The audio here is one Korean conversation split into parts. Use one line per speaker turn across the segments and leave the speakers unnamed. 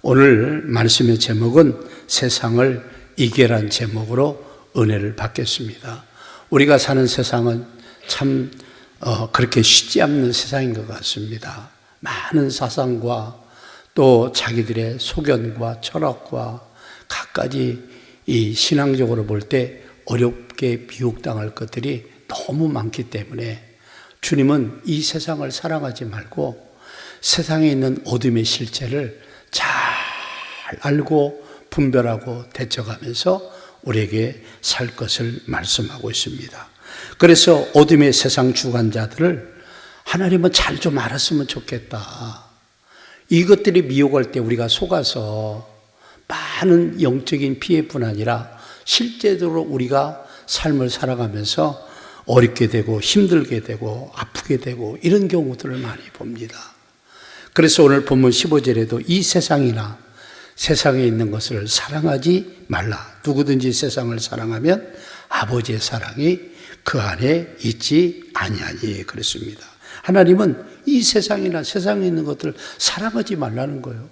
오늘 말씀의 제목은 세상을 이겨란 제목으로 은혜를 받겠습니다. 우리가 사는 세상은 참 그렇게 쉽지 않는 세상인 것 같습니다. 많은 사상과 또 자기들의 소견과 철학과 갖가지 이 신앙적으로 볼 때 어렵게 미혹당할 것들이 너무 많기 때문에 주님은 이 세상을 사랑하지 말고 세상에 있는 어둠의 실체를 잘 알고 분별하고 대처하면서 우리에게 살 것을 말씀하고 있습니다. 그래서 어둠의 세상 주관자들을 하나님은 잘 좀 알았으면 좋겠다. 이것들이 미혹할 때 우리가 속아서 많은 영적인 피해뿐 아니라 실제적으로 우리가 삶을 살아가면서 어렵게 되고 힘들게 되고 아프게 되고 이런 경우들을 많이 봅니다. 그래서 오늘 본문 15절에도 이 세상이나 세상에 있는 것을 사랑하지 말라. 누구든지 세상을 사랑하면 아버지의 사랑이 그 안에 있지 아니하니 그랬습니다. 하나님은 이 세상이나 세상에 있는 것들을 사랑하지 말라는 거예요.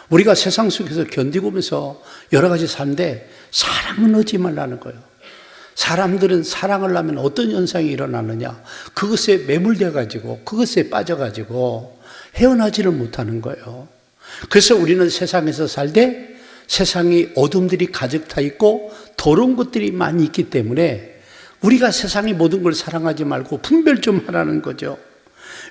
우리가 세상 속에서 견디고 오면서 여러 가지 사는데 사랑은 하지 말라는 거예요. 사람들은 사랑을 하면 어떤 현상이 일어나느냐, 그것에 매몰돼 가지고 그것에 빠져 가지고 헤어나지를 못하는 거예요. 그래서 우리는 세상에서 살 때 세상이 어둠들이 가득 타 있고 더러운 것들이 많이 있기 때문에 우리가 세상의 모든 걸 사랑하지 말고 분별 좀 하라는 거죠.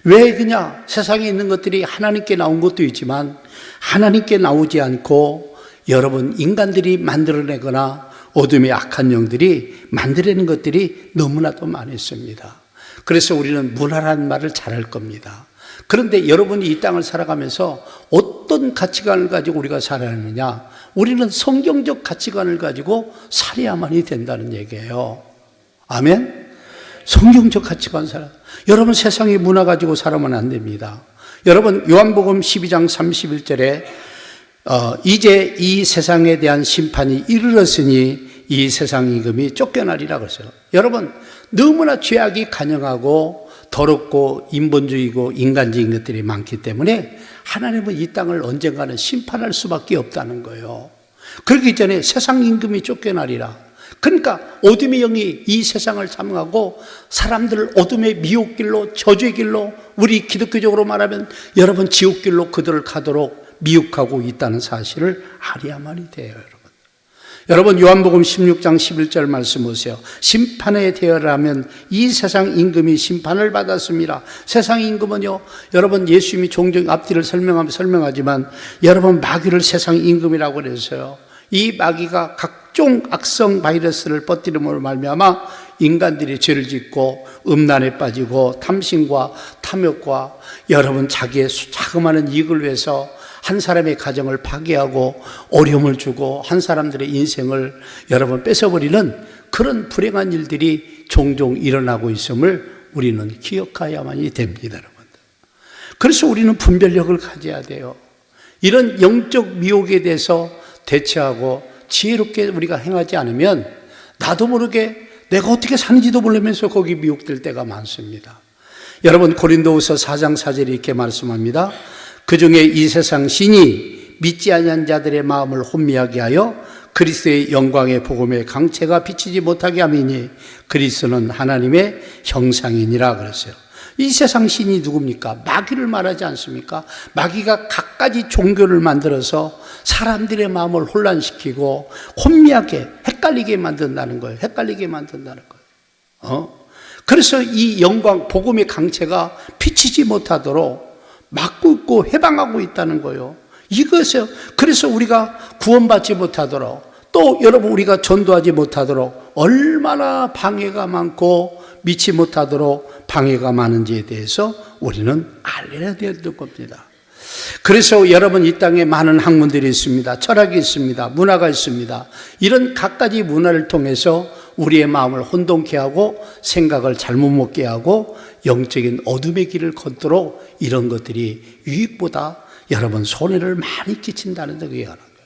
왜 그냥 세상에 있는 것들이 하나님께 나온 것도 있지만 하나님께 나오지 않고 여러분 인간들이 만들어내거나 어둠의 악한 영들이 만들어내는 것들이 너무나도 많이 있습니다. 그래서 우리는 무난한 말을 잘할 겁니다. 그런데 여러분이 이 땅을 살아가면서 어떤 가치관을 가지고 우리가 살아야 하느냐? 우리는 성경적 가치관을 가지고 살아야만이 된다는 얘기예요. 아멘? 성경적 가치관 살아. 여러분 세상의 문화 가지고 살아면 안 됩니다. 여러분 요한복음 12장 31절에 이제 이 세상에 대한 심판이 이르렀으니 이 세상 임금이 쫓겨나리라 그랬어요. 여러분 너무나 죄악이 간영하고 더럽고 인본주의고 인간적인 것들이 많기 때문에 하나님은 이 땅을 언젠가는 심판할 수밖에 없다는 거예요. 그렇기 전에 세상 임금이 쫓겨나리라. 그러니까 어둠의 영이 이 세상을 삼가고 사람들을 어둠의 미혹길로 저주의 길로 우리 기독교적으로 말하면 여러분 지옥길로 그들을 가도록 미혹하고 있다는 사실을 알아야만이 돼요. 여러분 요한복음 16장 11절 말씀 보세요. 심판에 대하라면 이 세상 임금이 심판을 받았습니다. 세상 임금은요, 여러분 예수님이 종종 앞뒤를 설명하지만 여러분 마귀를 세상 임금이라고 그랬어요. 이 마귀가 각종 악성 바이러스를 퍼뜨림으로 말미암아 인간들이 죄를 짓고 음란에 빠지고 탐심과 탐욕과 여러분 자기의 자그마한 이익을 위해서 한 사람의 가정을 파괴하고 어려움을 주고 한 사람들의 인생을 여러분 뺏어버리는 그런 불행한 일들이 종종 일어나고 있음을 우리는 기억해야만이 됩니다, 여러분. 그래서 우리는 분별력을 가져야 돼요. 이런 영적 미혹에 대해서 대처하고 지혜롭게 우리가 행하지 않으면 나도 모르게 내가 어떻게 사는지도 모르면서 거기 미혹될 때가 많습니다. 여러분 고린도후서 4장 4절에 이렇게 말씀합니다. 그 중에 이 세상 신이 믿지 아니한 자들의 마음을 혼미하게 하여 그리스도의 영광의 복음의 강체가 비치지 못하게 함이니 그리스도는 하나님의 형상이니라 그랬어요. 이 세상 신이 누굽니까? 마귀를 말하지 않습니까? 마귀가 갖가지 종교를 만들어서 사람들의 마음을 혼란시키고 혼미하게 헷갈리게 만든다는 거예요. 헷갈리게 만든다는 거예요. 그래서 이 영광 복음의 강체가 비치지 못하도록 막고 있고 해방하고 있다는 거예요. 이것을 그래서 우리가 구원받지 못하도록 또 여러분 우리가 전도하지 못하도록 얼마나 방해가 많고 믿지 못하도록 방해가 많은지에 대해서 우리는 알려야 될 겁니다. 그래서 여러분 이 땅에 많은 학문들이 있습니다. 철학이 있습니다. 문화가 있습니다. 이런 갖가지 문화를 통해서 우리의 마음을 혼돈케 하고 생각을 잘못 먹게 하고 영적인 어둠의 길을 걷도록 이런 것들이 유익보다 여러분 손해를 많이 끼친다는 데 의하는 거예요.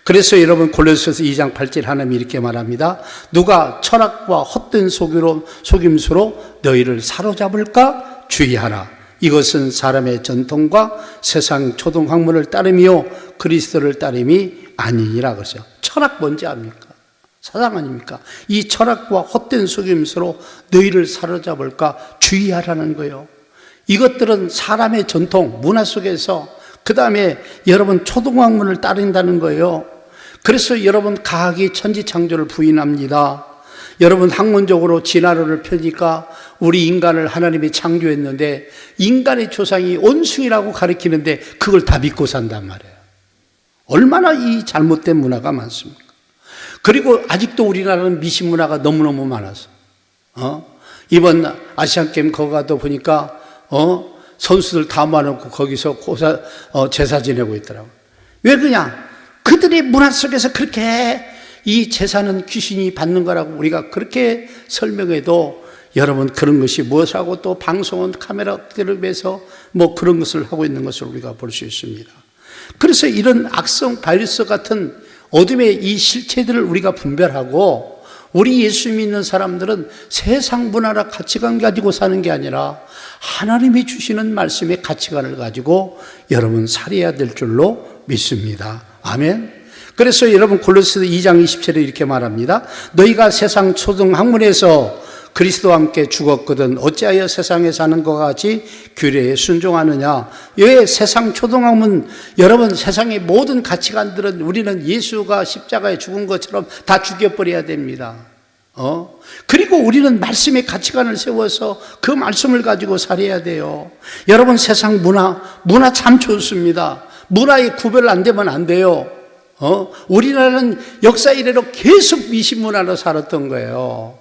그래서 여러분 골로새서 2장 8절 하나님이 이렇게 말합니다. 누가 철학과 헛된 속임수로 너희를 사로잡을까 주의하라. 이것은 사람의 전통과 세상 초등학문을 따름이요 그리스도를 따름이 아니니라 그러죠. 철학 뭔지 압니까? 사상 아닙니까? 이 철학과 헛된 속임수로 너희를 사로잡을까 주의하라는 거예요. 이것들은 사람의 전통, 문화 속에서 그 다음에 여러분 초등학문을 따른다는 거예요. 그래서 여러분 과학이 천지창조를 부인합니다. 여러분 학문적으로 진화론을 펴니까 우리 인간을 하나님이 창조했는데 인간의 조상이 원숭이라고 가리키는데 그걸 다 믿고 산단 말이에요. 얼마나 이 잘못된 문화가 많습니까? 그리고 아직도 우리나라는 미신 문화가 너무너무 많아서 이번 아시안게임 거기 가도 보니까 선수들 다 모아놓고 거기서 제사 지내고 있더라고요. 왜 그냥 그들의 문화 속에서 그렇게 이 제사는 귀신이 받는 거라고 우리가 그렇게 설명해도 여러분 그런 것이 무엇하고 또 방송은 카메라들을 매서 뭐 그런 것을 하고 있는 것을 우리가 볼 수 있습니다. 그래서 이런 악성 바이러스 같은 어둠의 이 실체들을 우리가 분별하고 우리 예수 믿는 사람들은 세상 문화나 가치관 가지고 사는 게 아니라 하나님이 주시는 말씀의 가치관을 가지고 여러분 살아야 될 줄로 믿습니다. 아멘. 그래서 여러분 골로새서 2장 20절에 이렇게 말합니다. 너희가 세상 초등학문에서 그리스도와 함께 죽었거든 어찌하여 세상에 사는 것 같이 규례에 순종하느냐. 왜 세상 초등학문, 여러분 세상의 모든 가치관들은 우리는 예수가 십자가에 죽은 것처럼 다 죽여버려야 됩니다. 그리고 우리는 말씀의 가치관을 세워서 그 말씀을 가지고 살아야 돼요. 여러분 세상 문화 참 좋습니다. 문화에 구별 안 되면 안 돼요. 우리나라는 역사 이래로 계속 미신 문화로 살았던 거예요.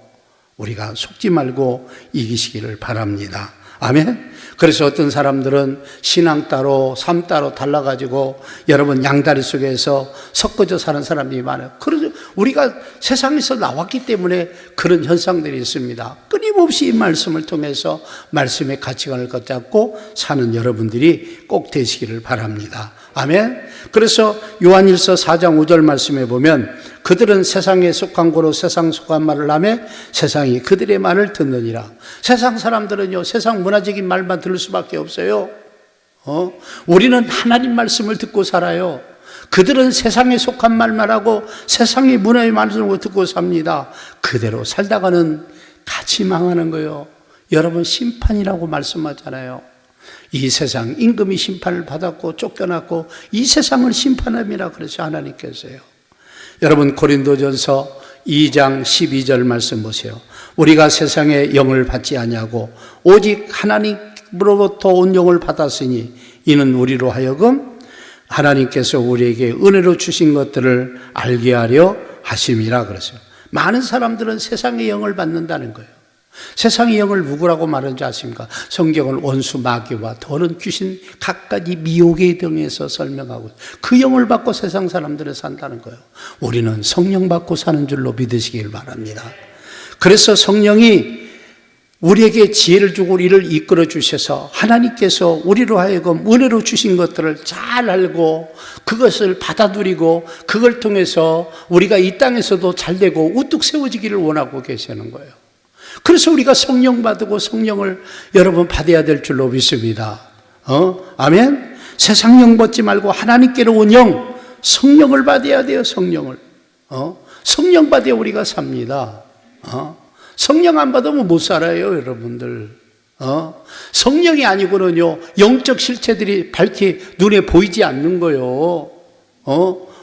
우리가 속지 말고 이기시기를 바랍니다. 아멘. 그래서 어떤 사람들은 신앙 따로 삶 따로 달라가지고 여러분 양다리 속에서 섞어져 사는 사람이 많아요. 그래서 우리가 세상에서 나왔기 때문에 그런 현상들이 있습니다. 끊임없이 이 말씀을 통해서 말씀의 가치관을 걷잡고 사는 여러분들이 꼭 되시기를 바랍니다. 아멘. 그래서 요한일서 4장 5절 말씀에 보면 그들은 세상에 속한 고로 세상 속한 말을 하며 세상이 그들의 말을 듣느니라. 세상 사람들은요 세상 문화적인 말만 들을 수밖에 없어요. 우리는 하나님 말씀을 듣고 살아요. 그들은 세상에 속한 말만 하고 세상의 문화의 말씀을 듣고 삽니다. 그대로 살다가는 같이 망하는 거예요. 여러분 심판이라고 말씀하잖아요. 이 세상 임금이 심판을 받았고 쫓겨났고 이 세상을 심판함이라 그래서 하나님께서요. 여러분 고린도전서 2장 12절 말씀 보세요. 우리가 세상의 영을 받지 아니하고 오직 하나님으로부터 온 영을 받았으니 이는 우리로 하여금 하나님께서 우리에게 은혜로 주신 것들을 알게 하려 하심이라 그랬어요. 많은 사람들은 세상의 영을 받는다는 거예요. 세상의 영을 누구라고 말하는지 아십니까? 성경은 원수 마귀와 더러운 귀신 각가지 미혹의 등에서 설명하고 그 영을 받고 세상 사람들은 산다는 거예요. 우리는 성령 받고 사는 줄로 믿으시길 바랍니다. 그래서 성령이 우리에게 지혜를 주고 우리를 이끌어 주셔서 하나님께서 우리로 하여금 은혜로 주신 것들을 잘 알고 그것을 받아들이고 그걸 통해서 우리가 이 땅에서도 잘되고 우뚝 세워지기를 원하고 계시는 거예요. 그래서 우리가 성령 받고 성령을 여러분 받아야 될 줄로 믿습니다. 아멘. 세상 영 받지 말고 하나님께로 온 영, 성령을 받아야 돼요. 성령을. 성령 받아야 우리가 삽니다. 성령 안 받으면 못 살아요, 여러분들. 성령이 아니고는요, 영적 실체들이 밝히 눈에 보이지 않는 거요.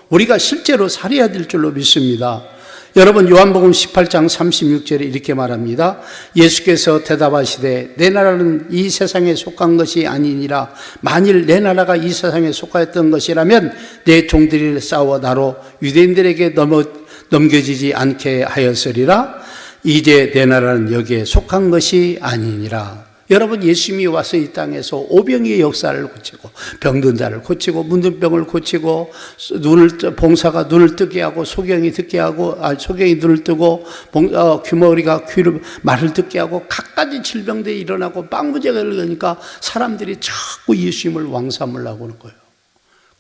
우리가 실제로 살아야 될 줄로 믿습니다. 여러분 요한복음 18장 36절에 이렇게 말합니다. 예수께서 대답하시되 내 나라는 이 세상에 속한 것이 아니니라. 만일 내 나라가 이 세상에 속하였던 것이라면 내 종들이 싸워 나로 유대인들에게 넘겨지지 않게 하였으리라. 이제 내 나라는 여기에 속한 것이 아니니라. 여러분 예수님이 와서 이 땅에서 오병이의 역사를 고치고 병든 자를 고치고 문든 병을 고치고 봉사가 눈을 뜨게 하고 소경이 듣게 하고 소경이 눈을 뜨고 귀머리가 말을 듣게 하고 갖가지 질병들이 일어나고 빵 문제가 일어나니까 사람들이 자꾸 예수님을 왕삼으려고 하는 거예요.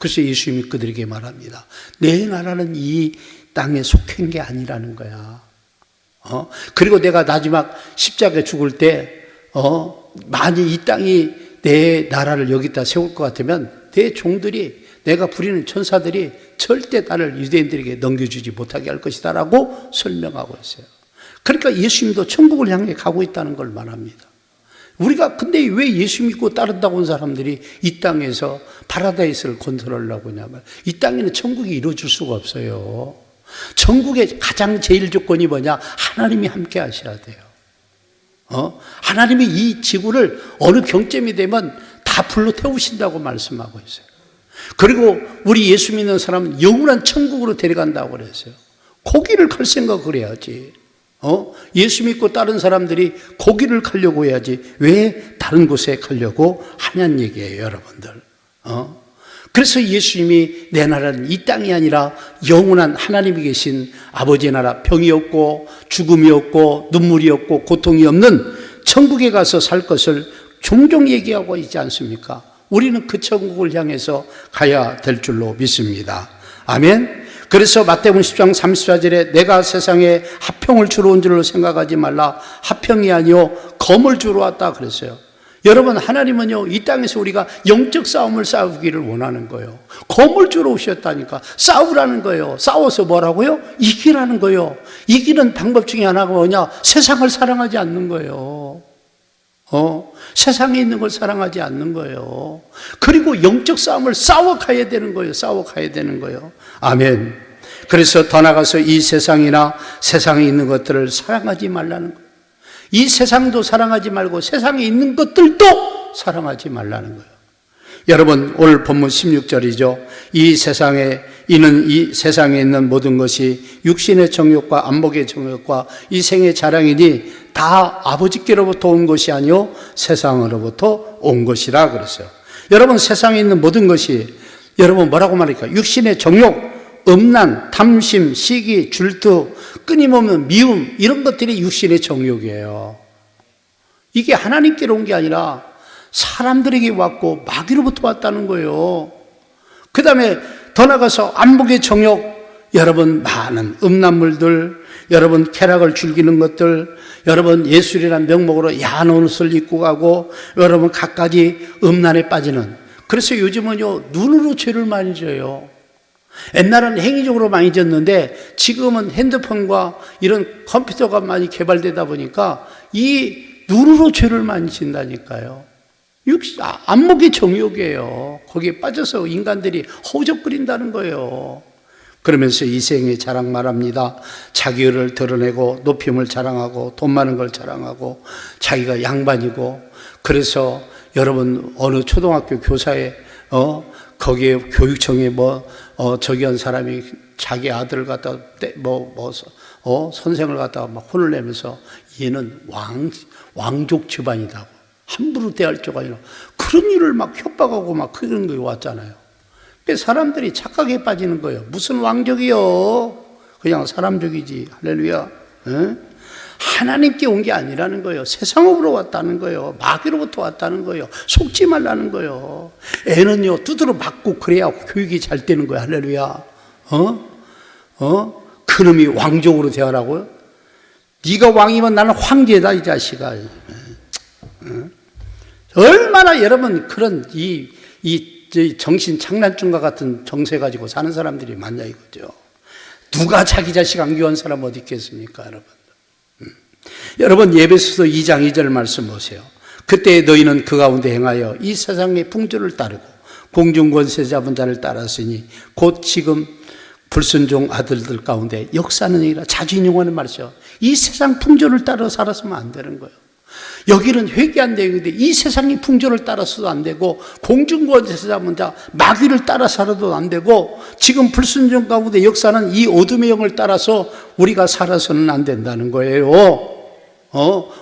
그래서 예수님이 그들에게 말합니다. 내 나라는 이 땅에 속한 게 아니라는 거야. 그리고 내가 마지막 십자가에 죽을 때, 만약 이 땅이 내 나라를 여기다 세울 것 같으면 내 종들이, 내가 부리는 천사들이 절대 나를 유대인들에게 넘겨주지 못하게 할 것이다 라고 설명하고 있어요. 그러니까 예수님도 천국을 향해 가고 있다는 걸 말합니다. 우리가 근데 왜 예수 믿고 따른다고 온 사람들이 이 땅에서 파라다이스를 건설하려고 하냐면, 이 땅에는 천국이 이루어질 수가 없어요. 천국의 가장 제일 조건이 뭐냐? 하나님이 함께 하셔야 돼요. 하나님이 이 지구를 어느 경점이 되면 다 불로 태우신다고 말씀하고 있어요. 그리고 우리 예수 믿는 사람은 영원한 천국으로 데려간다고 그랬어요. 거기를 갈 생각을 해야지. 예수 믿고 다른 사람들이 거기를 가려고 해야지 왜 다른 곳에 가려고 하냐는 얘기예요, 여러분들. 그래서 예수님이 내 나라는 이 땅이 아니라 영원한 하나님이 계신 아버지의 나라, 병이 없고 죽음이 없고 눈물이 없고 고통이 없는 천국에 가서 살 것을 종종 얘기하고 있지 않습니까? 우리는 그 천국을 향해서 가야 될 줄로 믿습니다. 아멘. 그래서 마태복음 10장 34절에 내가 세상에 화평을 주러 온 줄로 생각하지 말라. 화평이 아니요 검을 주러 왔다 그랬어요. 여러분, 하나님은요 이 땅에서 우리가 영적 싸움을 싸우기를 원하는 거예요. 검을 주러 오셨다니까. 싸우라는 거예요. 싸워서 뭐라고요? 이기라는 거예요. 이기는 방법 중에 하나가 뭐냐? 세상을 사랑하지 않는 거예요. 세상에 있는 걸 사랑하지 않는 거예요. 그리고 영적 싸움을 싸워가야 되는 거예요. 싸워가야 되는 거예요. 아멘. 그래서 더 나아가서 이 세상이나 세상에 있는 것들을 사랑하지 말라는 거예요. 이 세상도 사랑하지 말고 세상에 있는 것들도 사랑하지 말라는 거예요. 여러분, 오늘 본문 16절이죠. 이 세상에 있는 모든 것이 육신의 정욕과 안목의 정욕과 이 생의 자랑이니 다 아버지께로부터 온 것이 아니요 세상으로부터 온 것이라 그랬어요. 여러분, 세상에 있는 모든 것이, 여러분 뭐라고 말할까? 육신의 정욕, 음란, 탐심, 시기, 질투, 끊임없는 미움, 이런 것들이 육신의 정욕이에요. 이게 하나님께로 온 게 아니라 사람들에게 왔고 마귀로부터 왔다는 거예요. 그 다음에 더 나가서 안목의 정욕, 여러분 많은 음란물들, 여러분 쾌락을 즐기는 것들, 여러분 예술이라는 명목으로 야한 옷을 입고 가고, 여러분 갖가지 음란에 빠지는. 그래서 요즘은요 눈으로 죄를 많이 져요. 옛날은 행위적으로 많이 졌는데 지금은 핸드폰과 이런 컴퓨터가 많이 개발되다 보니까 이 눈으로 죄를 많이 진다니까요. 안목의 정욕이에요. 거기에 빠져서 인간들이 허우적거린다는 거예요. 그러면서 이 생의 자랑 말합니다. 자기를 드러내고 높임을 자랑하고 돈 많은 걸 자랑하고 자기가 양반이고. 그래서 여러분 어느 초등학교 교사에 거기에 교육청에 저기 한 사람이 자기 아들을 갖다가 선생을 갖다가 막 혼을 내면서 얘는 왕족 집안이다고 함부로 대할 줄 아니라 그런 일을 막 협박하고 막 그런 거 왔잖아요. 사람들이 착각에 빠지는 거예요. 무슨 왕족이요? 그냥 사람족이지. 할렐루야. 하나님께 온 게 아니라는 거예요. 세상으로 왔다는 거예요. 마귀로부터 왔다는 거예요. 속지 말라는 거예요. 애는요 두드러 맞고 그래야 교육이 잘 되는 거예요. 할렐루야. 그놈이 왕족으로 되어라고요? 네가 왕이면 나는 황제다 이 자식아. 얼마나 여러분 그런 이 정신 장난증과 같은 정세 가지고 사는 사람들이 많냐 이거죠. 누가 자기 자식 안 귀한 사람 어디 있겠습니까, 여러분? 여러분, 에베소서 2장 2절 말씀 보세요. 그때 너희는 그 가운데 행하여 이 세상의 풍조를 따르고 공중권세 잡은 자를 따랐으니 곧 지금 불순종 아들들 가운데 역사는 얘기라 자주 인용하는 말이죠. 이 세상 풍조를 따라 살았으면 안 되는 거예요. 여기는 회개한 내용인데 이 세상의 풍조를 따라서도 안 되고 공중권세 잡은 자 마귀를 따라 살아도 안 되고 지금 불순종 가운데 역사는 이 어둠의 영을 따라서 우리가 살아서는 안 된다는 거예요.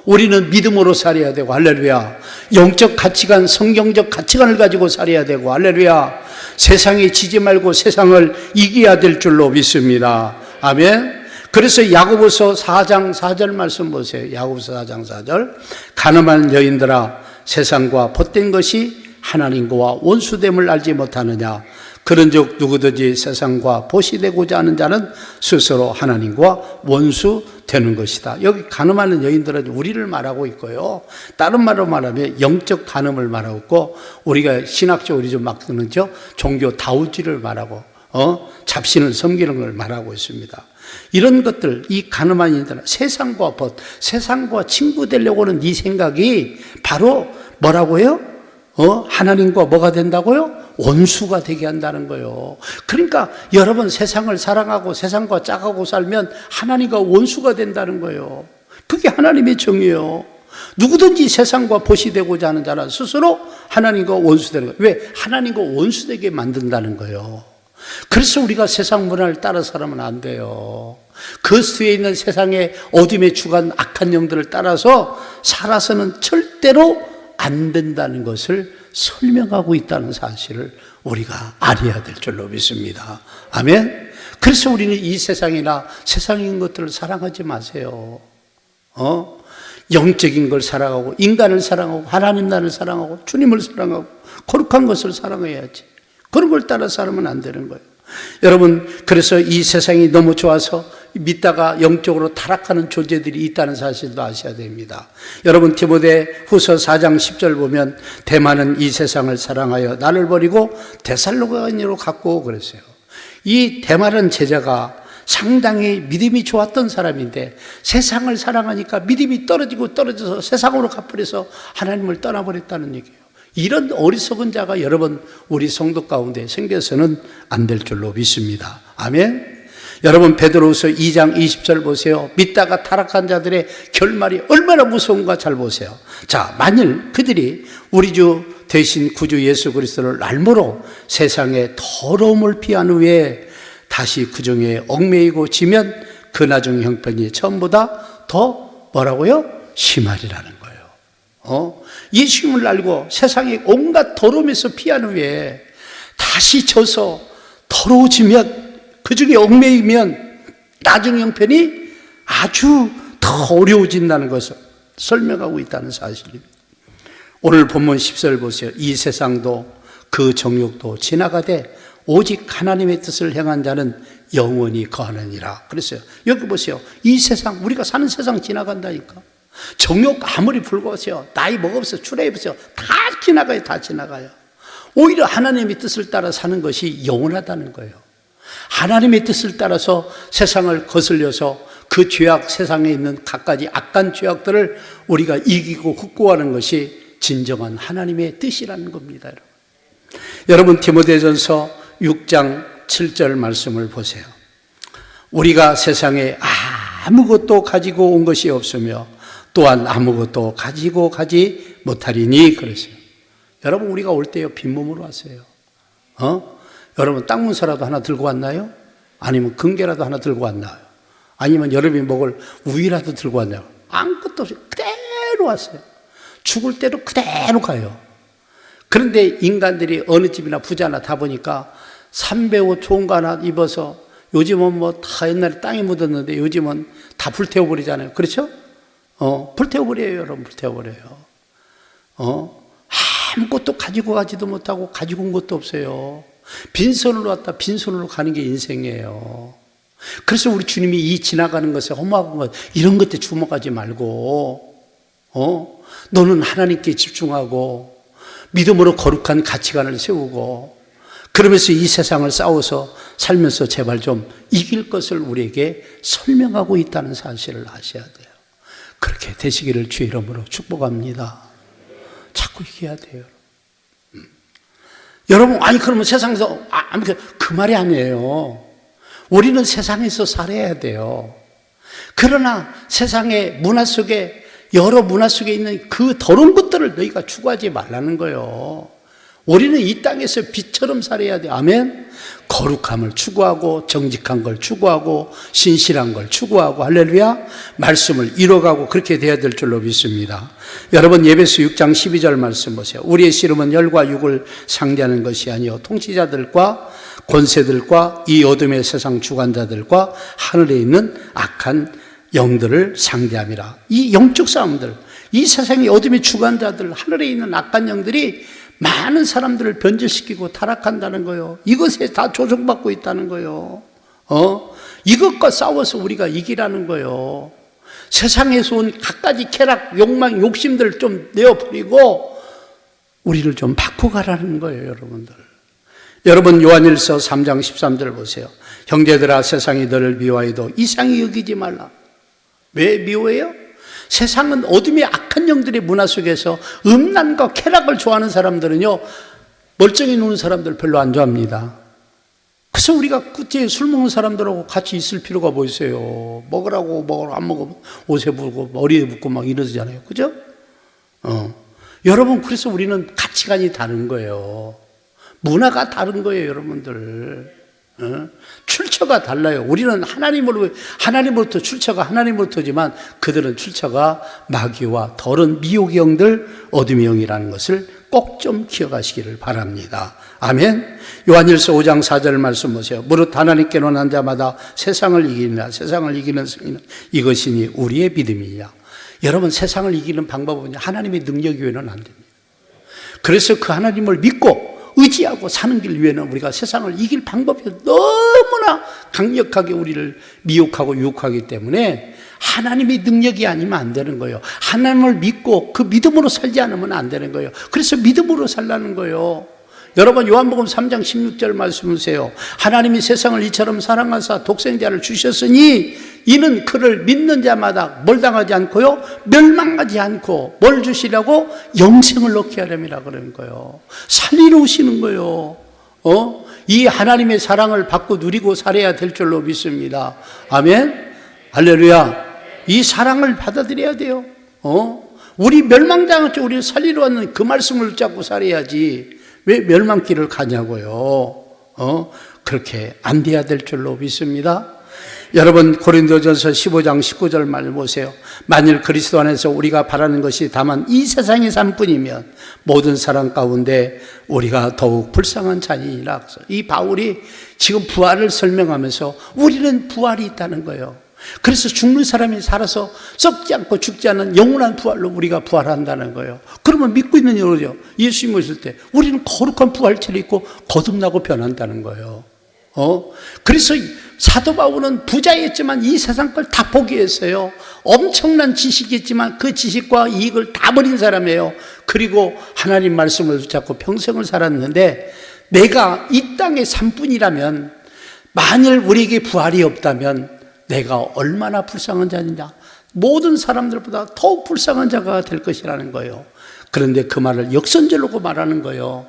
우리는 믿음으로 살아야 되고 할렐루야. 영적 가치관, 성경적 가치관을 가지고 살아야 되고 할렐루야. 세상에 지지 말고 세상을 이겨야 될 줄로 믿습니다. 아멘. 그래서 야고보서 4장 4절 말씀 보세요. 야고보서 4장 4절. 가늠한 여인들아 세상과 벗된 것이 하나님과 원수됨을 알지 못하느냐. 그런즉 누구든지 세상과 보시되고자 하는 자는 스스로 하나님과 원수 되는 것이다. 여기 간음하는 여인들은 우리를 말하고 있고요. 다른 말로 말하면 영적 간음을 말하고 있고, 우리가 신학적으로 좀 막 듣는 종교 다우지를 말하고 잡신을 섬기는 걸 말하고 있습니다. 이런 것들, 이 간음한 인들은 세상과 세상과 친구 되려고 하는 이 생각이 바로 뭐라고요? 하나님과 뭐가 된다고요? 원수가 되게 한다는 거예요. 그러니까 여러분 세상을 사랑하고 세상과 짝하고 살면 하나님과 원수가 된다는 거예요. 그게 하나님의 정의예요. 누구든지 세상과 보시되고자 하는 자는 스스로 하나님과 원수되는 거예요. 왜? 하나님과 원수되게 만든다는 거예요. 그래서 우리가 세상 문화를 따라 살면 안 돼요. 그 뒤에 있는 세상의 어둠의 주관 악한 영들을 따라서 살아서는 절대로 안 된다는 것을 설명하고 있다는 사실을 우리가 알아야 될 줄로 믿습니다. 아멘. 그래서 우리는 이 세상이나 세상인 것들을 사랑하지 마세요. 영적인 걸 사랑하고 인간을 사랑하고 하나님 나라를 사랑하고 주님을 사랑하고 거룩한 것을 사랑해야지. 그런 걸 따라 살면 안 되는 거예요. 여러분, 그래서 이 세상이 너무 좋아서 믿다가 영적으로 타락하는 존재들이 있다는 사실도 아셔야 됩니다. 여러분, 디모데 후서 4장 10절 보면 대만은 이 세상을 사랑하여 나를 버리고 데살로니가로 갔고 그랬어요. 이 대만은 제자가 상당히 믿음이 좋았던 사람인데 세상을 사랑하니까 믿음이 떨어져서 세상으로 가버려서 하나님을 떠나버렸다는 얘기예요. 이런 어리석은 자가 여러분 우리 성도 가운데 생겨서는 안 될 줄로 믿습니다. 아멘. 여러분 베드로후서 2장 20절 보세요. 믿다가 타락한 자들의 결말이 얼마나 무서운가 잘 보세요. 자, 만일 그들이 우리 주 대신 구주 예수 그리스도를 날모로 세상의 더러움을 피한 후에 다시 그 중에 얽매이고 지면 그 나중 형편이 처음보다 더 뭐라고요? 심하리라는 거예요. 예수님을 알고 세상의 온갖 더러움에서 피한 후에 다시 져서 더러워지면 그 중에 얽매이면 나중 형편이 아주 더 어려워진다는 것을 설명하고 있다는 사실입니다. 오늘 본문 10절 보세요. 이 세상도 그 정욕도 지나가되 오직 하나님의 뜻을 행한 자는 영원히 거하느니라. 그랬어요. 여기 보세요. 이 세상, 우리가 사는 세상 지나간다니까. 정욕 아무리 불거세요. 나이 먹어보세요. 출애해보세요. 다 지나가요. 다 지나가요. 오히려 하나님의 뜻을 따라 사는 것이 영원하다는 거예요. 하나님의 뜻을 따라서 세상을 거슬려서 그 죄악, 세상에 있는 갖가지 악한 죄악들을 우리가 이기고 극복하는 것이 진정한 하나님의 뜻이라는 겁니다. 여러분 디모데전서 6장 7절 말씀을 보세요. 우리가 세상에 아무것도 가지고 온 것이 없으며 또한 아무것도 가지고 가지 못하리니 그랬어요. 여러분 우리가 올 때요 빈몸으로 왔어요. 여러분 땅 문서라도 하나 들고 왔나요? 아니면 금괴라도 하나 들고 왔나요? 아니면 여러분이 먹을 우유라도 들고 왔나요? 아무것도 없이 그대로 왔어요. 죽을 때도 그대로 가요. 그런데 인간들이 어느 집이나 부자나 다 보니까 삼배 옷 좋은 거 하나 입어서 요즘은 뭐 다 옛날에 땅에 묻었는데 요즘은 다 불태워버리잖아요. 그렇죠? 불태워버려요, 여러분. 불태워버려요. 아무것도 가지고 가지도 못하고 가지고 온 것도 없어요. 빈손으로 왔다 빈손으로 가는 게 인생이에요. 그래서 우리 주님이 이 지나가는 것에 험악한 것 이런 것에 주목하지 말고 너는 하나님께 집중하고 믿음으로 거룩한 가치관을 세우고 그러면서 이 세상을 싸워서 살면서 제발 좀 이길 것을 우리에게 설명하고 있다는 사실을 아셔야 돼요. 그렇게 되시기를 주의 이름으로 축복합니다. 자꾸 이겨야 돼요. 여러분, 아니 그러면 세상에서 그 말이 아니에요. 우리는 세상에서 살아야 돼요. 그러나 세상의 문화 속에 여러 문화 속에 있는 그 더러운 것들을 너희가 추구하지 말라는 거예요. 우리는 이 땅에서 빛처럼 살아야 돼요. 아멘. 거룩함을 추구하고 정직한 걸 추구하고 신실한 걸 추구하고 할렐루야 말씀을 이뤄가고 그렇게 돼야 될 줄로 믿습니다. 여러분 예배서 6장 12절 말씀 보세요. 우리의 씨름은 혈과 육을 상대하는 것이 아니요 통치자들과 권세들과 이 어둠의 세상 주관자들과 하늘에 있는 악한 영들을 상대함이라. 이 영적 싸움들, 이 세상의 어둠의 주관자들, 하늘에 있는 악한 영들이 많은 사람들을 변절시키고 타락한다는 거예요. 이것에 다 조종받고 있다는 거예요. 이것과 싸워서 우리가 이기라는 거예요. 세상에서 온 갖가지 쾌락, 욕망, 욕심들을 좀 내어버리고 우리를 좀 바꾸가라는 거예요, 여러분들. 여러분, 요한일서 3장 13절 보세요. 형제들아, 세상이 너를 미워해도 이상히 여기지 말라. 왜 미워해요? 세상은 어둠의 악한 영들의 문화 속에서 음란과 쾌락을 좋아하는 사람들은요, 멀쩡히 노는 사람들 별로 안 좋아합니다. 그래서 우리가 끝에 술 먹는 사람들하고 같이 있을 필요가 뭐 있어요? 먹으라고 안 먹으면 옷에 붓고 머리에 붓고 막 이러잖아요. 그죠? 여러분, 그래서 우리는 가치관이 다른 거예요. 문화가 다른 거예요, 여러분들. 출처가 달라요. 우리는 하나님으로부터 출처가 하나님으로부터지만 그들은 출처가 마귀와 더러운 미혹의 영들, 어둠의 영이라는 것을 꼭 좀 기억하시기를 바랍니다. 아멘. 요한일서 5장 4절 말씀 보세요. 무릇 하나님께 논한 자마다 세상을 이기느냐, 세상을 이기는 승리는 이것이니 우리의 믿음이냐. 여러분, 세상을 이기는 방법은 하나님의 능력 외에는 안 됩니다. 그래서 그 하나님을 믿고 의지하고 사는 길 위에는 우리가 세상을 이길 방법이 너무나 강력하게 우리를 미혹하고 유혹하기 때문에 하나님의 능력이 아니면 안 되는 거예요. 하나님을 믿고 그 믿음으로 살지 않으면 안 되는 거예요. 그래서 믿음으로 살라는 거예요. 여러분, 요한복음 3장 16절 말씀 보세요. 하나님이 세상을 이처럼 사랑하사 독생자를 주셨으니 이는 그를 믿는 자마다 뭘 당하지 않고요, 멸망하지 않고 뭘 주시려고? 영생을 얻게 하려니라 그러는 거예요. 살리러 오시는 거예요. 이 하나님의 사랑을 받고 누리고 살아야 될 줄로 믿습니다. 아멘. 할렐루야. 이 사랑을 받아들여야 돼요. 우리 멸망당한 쪽 우리를 살리러 왔는 그 말씀을 붙잡고 살아야지 왜 멸망길을 가냐고요. 그렇게 안 돼야 될 줄로 믿습니다. 여러분, 고린도전서 15장 19절 말 보세요. 만일 그리스도 안에서 우리가 바라는 것이 다만 이 세상의 삶뿐이면 모든 사람 가운데 우리가 더욱 불쌍한 자니라. 이 바울이 지금 부활을 설명하면서 우리는 부활이 있다는 거예요. 그래서 죽는 사람이 살아서 썩지 않고 죽지 않은 영원한 부활로 우리가 부활한다는 거예요. 그러면 믿고 있는 여러분이요, 예수님 오실 때 우리는 거룩한 부활체를 입고 거듭나고 변한다는 거예요. 그래서 사도 바울은 부자였지만 이 세상 걸 다 포기했어요. 엄청난 지식이 있지만 그 지식과 이익을 다 버린 사람이에요. 그리고 하나님 말씀을 붙잡고 평생을 살았는데, 내가 이 땅의 삶뿐이라면 만일 우리에게 부활이 없다면 내가 얼마나 불쌍한 자냐, 모든 사람들보다 더욱 불쌍한 자가 될 것이라는 거예요. 그런데 그 말을 역선제로 말하는 거예요.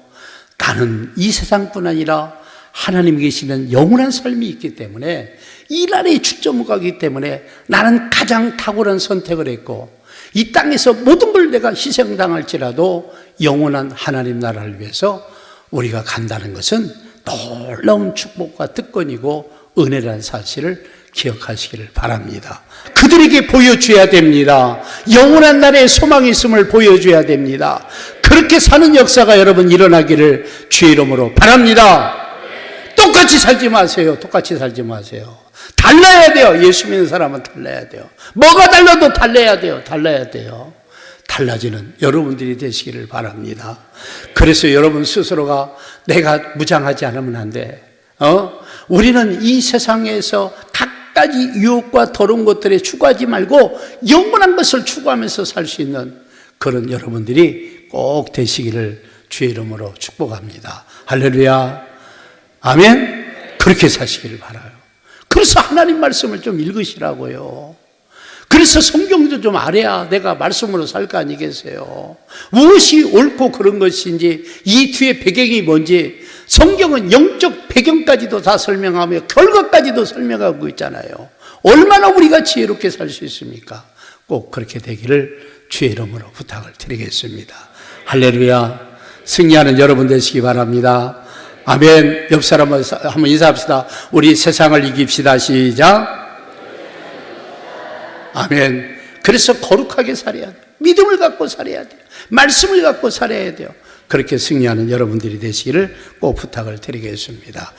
나는 이 세상뿐 아니라 하나님 계시는 영원한 삶이 있기 때문에, 이 나라에 축적을 가기 때문에 나는 가장 탁월한 선택을 했고, 이 땅에서 모든 걸 내가 희생당할지라도 영원한 하나님 나라를 위해서 우리가 간다는 것은 놀라운 축복과 특권이고 은혜라는 사실을 기억하시기를 바랍니다. 그들에게 보여줘야 됩니다. 영원한 날에 소망이 있음을 보여줘야 됩니다. 그렇게 사는 역사가 여러분 일어나기를 주의 이름으로 바랍니다. 똑같이 살지 마세요. 똑같이 살지 마세요. 달라야 돼요. 예수 믿는 사람은 달라야 돼요. 뭐가 달라도 달라야 돼요. 달라야 돼요. 달라지는 여러분들이 되시기를 바랍니다. 그래서 여러분 스스로가 내가 무장하지 않으면 안 돼. 우리는 이 세상에서 각가지 유혹과 더러운 것들에 추구하지 말고 영원한 것을 추구하면서 살 수 있는 그런 여러분들이 꼭 되시기를 주의 이름으로 축복합니다. 할렐루야. 아멘. 그렇게 사시기를 바라요. 그래서 하나님 말씀을 좀 읽으시라고요. 그래서 성경도 좀 알아야 내가 말씀으로 살 거 아니겠어요. 무엇이 옳고 그런 것인지, 이 뒤에 배경이 뭔지 성경은 영적 배경까지도 다 설명하며 결과까지도 설명하고 있잖아요. 얼마나 우리가 지혜롭게 살 수 있습니까? 꼭 그렇게 되기를 주의 이름으로 부탁을 드리겠습니다. 할렐루야. 승리하는 여러분 되시기 바랍니다. 아멘. 옆 사람 한번 인사합시다. 우리 세상을 이깁시다. 시작. 아멘. 그래서 거룩하게 살아야 돼요. 믿음을 갖고 살아야 돼요. 말씀을 갖고 살아야 돼요. 그렇게 승리하는 여러분들이 되시기를 꼭 부탁을 드리겠습니다.